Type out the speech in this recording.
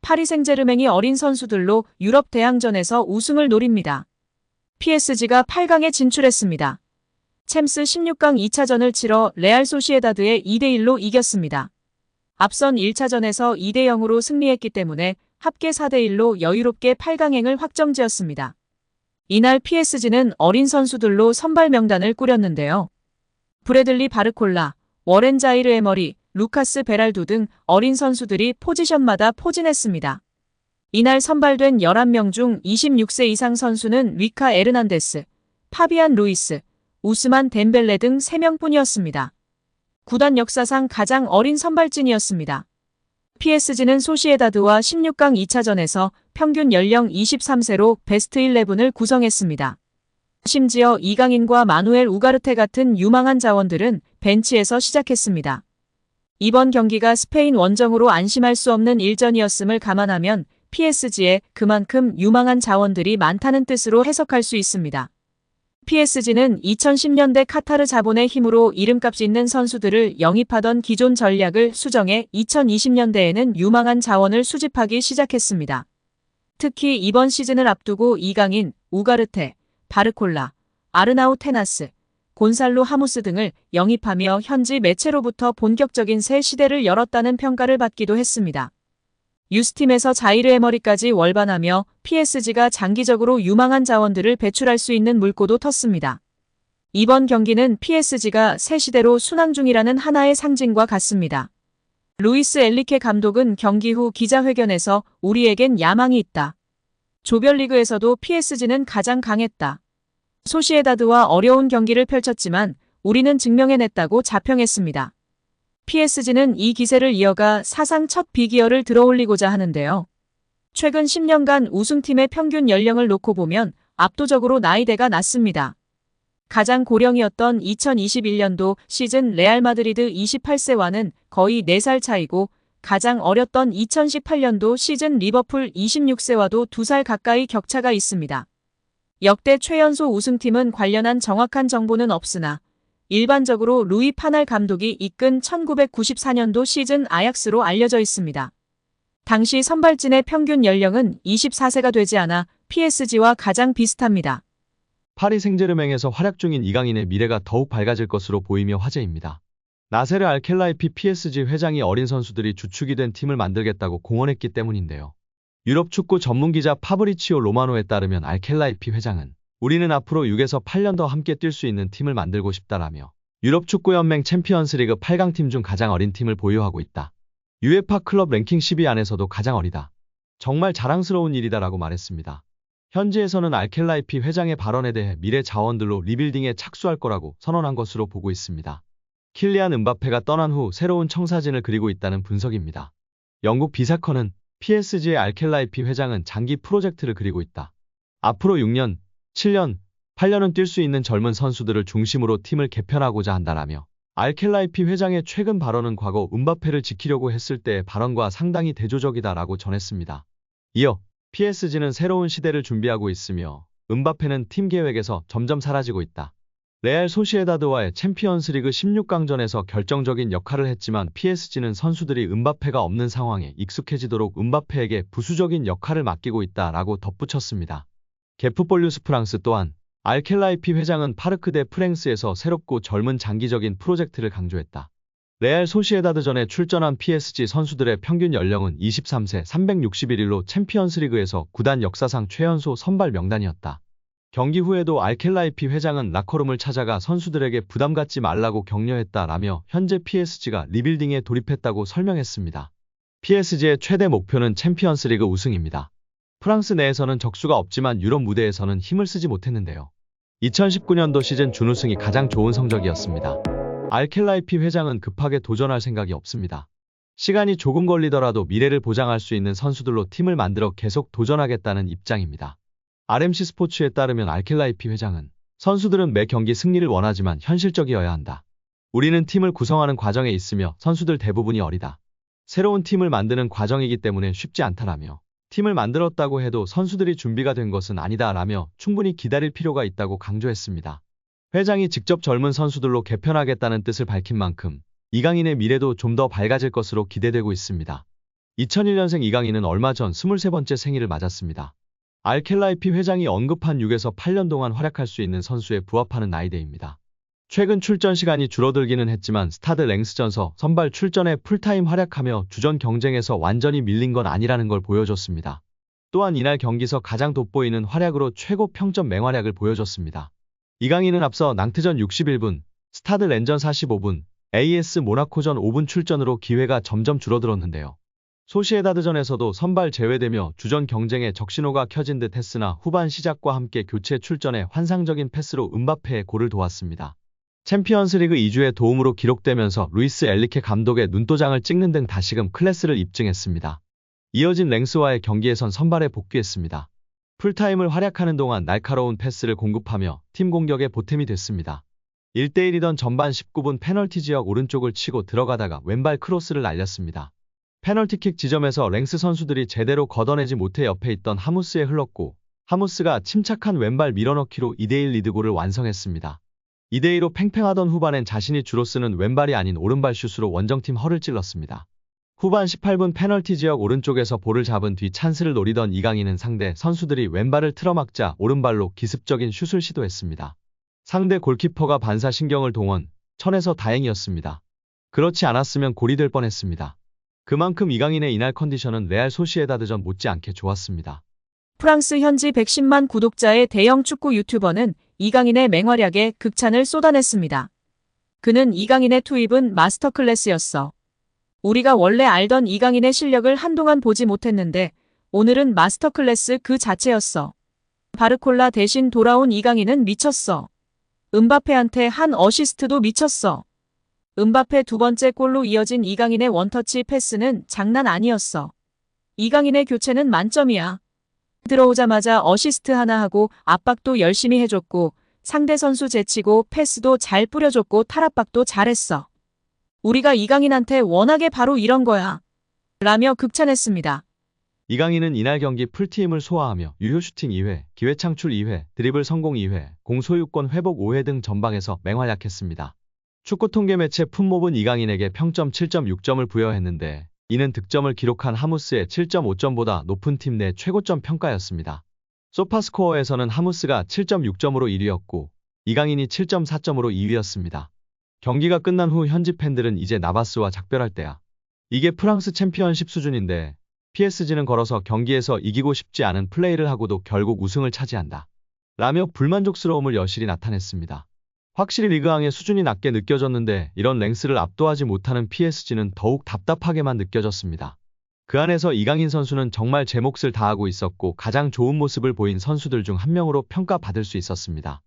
파리 생제르맹이 어린 선수들로 유럽 대항전에서 우승을 노립니다. PSG가 8강에 진출했습니다. 챔스 16강 2차전을 치러 레알 소시에다드에 2대1로 이겼습니다. 앞선 1차전에서 2대0으로 승리했기 때문에 합계 4대1로 여유롭게 8강행을 확정지었습니다. 이날 PSG는 어린 선수들로 선발 명단을 꾸렸는데요. 브래들리 바르콜라, 워렌 자이르 에머리, 루카스 베랄두 등 어린 선수들이 포지션마다 포진했습니다. 이날 선발된 11명 중 26세 이상 선수는 위카 에르난데스, 파비안 루이스, 우스만 덴벨레 등 3명뿐이었습니다. 구단 역사상 가장 어린 선발진이었습니다. PSG는 소시에다드와 16강 2차전에서 평균 연령 23세로 베스트 11을 구성했습니다. 심지어 이강인과 마누엘 우가르테 같은 유망한 자원들은 벤치에서 시작했습니다. 이번 경기가 스페인 원정으로 안심할 수 없는 일전이었음을 감안하면 PSG에 그만큼 유망한 자원들이 많다는 뜻으로 해석할 수 있습니다. PSG는 2010년대 카타르 자본의 힘으로 이름값 있는 선수들을 영입하던 기존 전략을 수정해 2020년대에는 유망한 자원을 수집하기 시작했습니다. 특히 이번 시즌을 앞두고 이강인, 우가르테, 바르콜라, 아르나우 테나스, 곤살로 하무스 등을 영입하며 현지 매체로부터 본격적인 새 시대를 열었다는 평가를 받기도 했습니다. 유스팀에서 자이르 에머리까지 월반하며 PSG가 장기적으로 유망한 자원들을 배출할 수 있는 물꼬도 텄습니다. 이번 경기는 PSG가 새 시대로 순항 중이라는 하나의 상징과 같습니다. 루이스 엘리케 감독은 경기 후 기자회견에서 우리에겐 야망이 있다. 조별리그에서도 PSG는 가장 강했다. 소시에다드와 어려운 경기를 펼쳤지만 우리는 증명해냈다고 자평했습니다. PSG는 이 기세를 이어가 사상 첫 빅이어를 들어올리고자 하는데요. 최근 10년간 우승팀의 평균 연령을 놓고 보면 압도적으로 나이대가 낮습니다. 가장 고령이었던 2021년도 시즌 레알 마드리드 28세와는 거의 4살 차이고 가장 어렸던 2018년도 시즌 리버풀 26세와도 2살 가까이 격차가 있습니다. 역대 최연소 우승팀은 관련한 정확한 정보는 없으나 일반적으로 루이 파날 감독이 이끈 1994년도 시즌 아약스로 알려져 있습니다. 당시 선발진의 평균 연령은 24세가 되지 않아 PSG와 가장 비슷합니다. 파리 생제르맹에서 활약 중인 이강인의 미래가 더욱 밝아질 것으로 보이며 화제입니다. 나세르 알켈라이피 PSG 회장이 어린 선수들이 주축이 된 팀을 만들겠다고 공언했기 때문인데요. 유럽 축구 전문 기자 파브리치오 로마노에 따르면 알켈라이피 회장은 우리는 앞으로 6에서 8년 더 함께 뛸 수 있는 팀을 만들고 싶다라며 유럽 축구연맹 챔피언스리그 8강팀 중 가장 어린 팀을 보유하고 있다. UEFA 클럽 랭킹 10위 안에서도 가장 어리다. 정말 자랑스러운 일이다라고 말했습니다. 현지에서는 알켈라이피 회장의 발언에 대해 미래 자원들로 리빌딩에 착수할 거라고 선언한 것으로 보고 있습니다. 킬리안 음바페가 떠난 후 새로운 청사진을 그리고 있다는 분석입니다. 영국 비사컨은 PSG의 알켈라이피 회장은 장기 프로젝트를 그리고 있다. 앞으로 6년, 7년, 8년은 뛸 수 있는 젊은 선수들을 중심으로 팀을 개편하고자 한다라며 알켈라이피 회장의 최근 발언은 과거 음바페를 지키려고 했을 때의 발언과 상당히 대조적이다라고 전했습니다. 이어 PSG는 새로운 시대를 준비하고 있으며 음바페는 팀 계획에서 점점 사라지고 있다. 레알 소시에다드와의 챔피언스리그 16강전에서 결정적인 역할을 했지만 PSG는 선수들이 음바페가 없는 상황에 익숙해지도록 음바페에게 부수적인 역할을 맡기고 있다라고 덧붙였습니다. 게프폴뉴스 프랑스 또한 알켈라이피 회장은 파르크 데 프랭스에서 새롭고 젊은 장기적인 프로젝트를 강조했다. 레알 소시에다드전에 출전한 PSG 선수들의 평균 연령은 23세 361일로 챔피언스리그에서 구단 역사상 최연소 선발 명단이었다. 경기 후에도 알켈라이피 회장은 라커룸을 찾아가 선수들에게 부담 갖지 말라고 격려했다라며 현재 PSG가 리빌딩에 돌입했다고 설명했습니다. PSG의 최대 목표는 챔피언스리그 우승입니다. 프랑스 내에서는 적수가 없지만 유럽 무대에서는 힘을 쓰지 못했는데요. 2019년도 시즌 준우승이 가장 좋은 성적이었습니다. 알켈라이피 회장은 급하게 도전할 생각이 없습니다. 시간이 조금 걸리더라도 미래를 보장할 수 있는 선수들로 팀을 만들어 계속 도전하겠다는 입장입니다. RMC 스포츠에 따르면 알켈라이피 회장은 선수들은 매 경기 승리를 원하지만 현실적이어야 한다. 우리는 팀을 구성하는 과정에 있으며 선수들 대부분이 어리다. 새로운 팀을 만드는 과정이기 때문에 쉽지 않다라며 팀을 만들었다고 해도 선수들이 준비가 된 것은 아니다라며 충분히 기다릴 필요가 있다고 강조했습니다. 회장이 직접 젊은 선수들로 개편하겠다는 뜻을 밝힌 만큼 이강인의 미래도 좀 더 밝아질 것으로 기대되고 있습니다. 2001년생 이강인은 얼마 전 23번째 생일을 맞았습니다. 알켈라이피 회장이 언급한 6에서 8년 동안 활약할 수 있는 선수에 부합하는 나이대입니다. 최근 출전 시간이 줄어들기는 했지만 스타드 랭스전서 선발 출전에 풀타임 활약하며 주전 경쟁에서 완전히 밀린 건 아니라는 걸 보여줬습니다. 또한 이날 경기서 가장 돋보이는 활약으로 최고 평점 맹활약을 보여줬습니다. 이강인은 앞서 낭트전 61분, 스타드 랜전 45분, AS 모나코전 5분 출전으로 기회가 점점 줄어들었는데요. 소시에다드전에서도 선발 제외되며 주전 경쟁에 적신호가 켜진 듯 했으나 후반 시작과 함께 교체 출전에 환상적인 패스로 음바페의 골을 도왔습니다. 챔피언스리그 2주의 도움으로 기록되면서 루이스 엘리케 감독의 눈도장을 찍는 등 다시금 클래스를 입증했습니다. 이어진 랭스와의 경기에선 선발에 복귀했습니다. 풀타임을 활약하는 동안 날카로운 패스를 공급하며 팀 공격에 보탬이 됐습니다. 1대1이던 전반 19분 페널티 지역 오른쪽을 치고 들어가다가 왼발 크로스를 날렸습니다. 페널티킥 지점에서 랭스 선수들이 제대로 걷어내지 못해 옆에 있던 하무스에 흘렀고 하무스가 침착한 왼발 밀어넣기로 2대1 리드골을 완성했습니다. 2대2로 팽팽하던 후반엔 자신이 주로 쓰는 왼발이 아닌 오른발 슛으로 원정팀 허를 찔렀습니다. 후반 18분 페널티 지역 오른쪽에서 볼을 잡은 뒤 찬스를 노리던 이강인은 상대 선수들이 왼발을 틀어막자 오른발로 기습적인 슛을 시도했습니다. 상대 골키퍼가 반사신경을 동원, 쳐내서 다행이었습니다. 그렇지 않았으면 골이 될 뻔했습니다. 그만큼 이강인의 이날 컨디션은 레알 소시에다드전 못지않게 좋았습니다. 프랑스 현지 110만 구독자의 대형 축구 유튜버는 이강인의 맹활약에 극찬을 쏟아냈습니다. 그는 이강인의 투입은 마스터 클래스였어. 우리가 원래 알던 이강인의 실력을 한동안 보지 못했는데 오늘은 마스터 클래스 그 자체였어. 바르콜라 대신 돌아온 이강인은 미쳤어. 음바페한테 한 어시스트도 미쳤어. 음바페 두 번째 골로 이어진 이강인의 원터치 패스는 장난 아니었어. 이강인의 교체는 만점이야. 들어오자마자 어시스트 하나 하고 압박도 열심히 해줬고 상대 선수 제치고 패스도 잘 뿌려줬고 탈압박도 잘했어. 우리가 이강인한테 원하게 바로 이런 거야. 라며 극찬했습니다. 이강인은 이날 경기 풀팀을 소화하며 유효 슈팅 2회, 기회 창출 2회, 드리블 성공 2회, 공 소유권 회복 5회 등 전방에서 맹활약했습니다. 축구 통계 매체 풋몹은 이강인에게 평점 7.6점을 부여했는데 이는 득점을 기록한 하무스의 7.5점보다 높은 팀 내 최고점 평가였습니다. 소파스코어에서는 하무스가 7.6점으로 1위였고 이강인이 7.4점으로 2위였습니다. 경기가 끝난 후 현지 팬들은 이제 나바스와 작별할 때야. 이게 프랑스 챔피언십 수준인데 PSG는 걸어서 경기에서 이기고 싶지 않은 플레이를 하고도 결국 우승을 차지한다. 라며 불만족스러움을 여실히 나타냈습니다. 확실히 리그앙의 수준이 낮게 느껴졌는데 이런 랭스를 압도하지 못하는 PSG는 더욱 답답하게만 느껴졌습니다. 그 안에서 이강인 선수는 정말 제 몫을 다하고 있었고 가장 좋은 모습을 보인 선수들 중 한 명으로 평가받을 수 있었습니다.